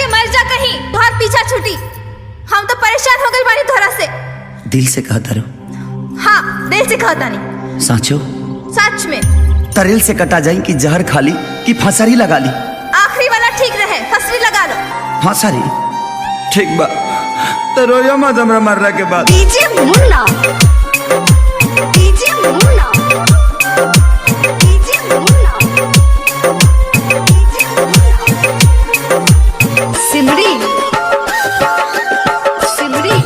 के मर जा कहीं, तोहार पीछा छूटी। हम तो परेशान हो गए बानी तोहरा से। दिल से कहता रो? हाँ, दिल से कहता नहीं। साचो? सच में। तरेल से कटा जाई कि जहर खाली कि फंसारी लगा ली? आखिरी वाला ठीक रहे, फंसरी लगा लो। फंसारी ठीक बा तो रोया मत हमरा मरला के बाद। डीजे मुन्ना, डीजे मुन्ना, डीजे मुन्ना, डीजे मुन्ना। सिमरी, सिमरी,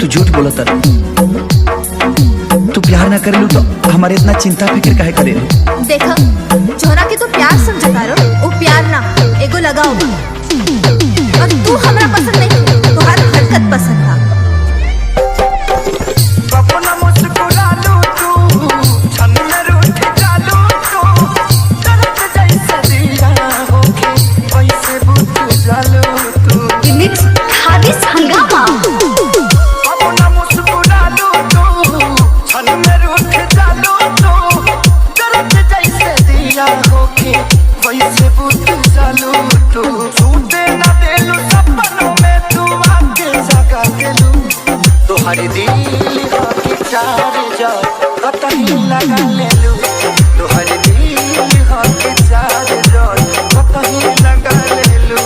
तू झूठ बोला तर तू प्यार ना करेलू तो हमारे इतना चिंता फिक्र काहे करे? देखो जोरा के तू प्यार समझता रो, वो प्यार ना एगो लगाओ। और तू हमरा पसंद नहीं, तुम्हार हरकत पसंद था। तोहरे दिल के चार्जर कतही लगा लेलू, तोहरे दिल के चार्जर कतही लगा लेलू।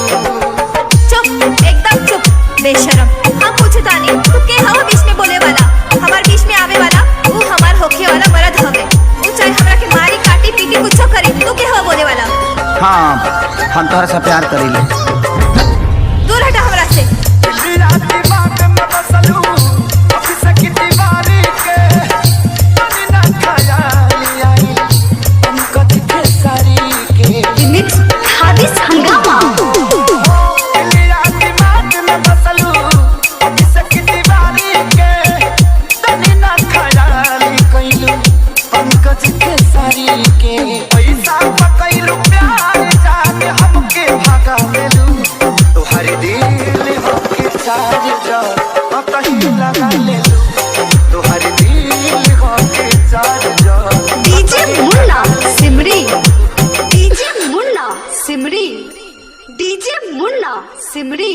चुप, एकदम चुप, बेशरम। हम पूछता नहीं तू के हवा बीच में बोले वाला, हमार बीच में आवे वाला वो हमार होखे वाला मर्द हवे। वो चाहे हमरा के मारी काटी पीटी कुछो करे, तू के हवा बोले वाला? हाँ, हम तोहरा से प्यार करीले। दूर हटा हमरा से। डीजे मुन्ना, सिमरी, डीजे मुन्ना, सिमरी, डीजे मुन्ना, सिमरी।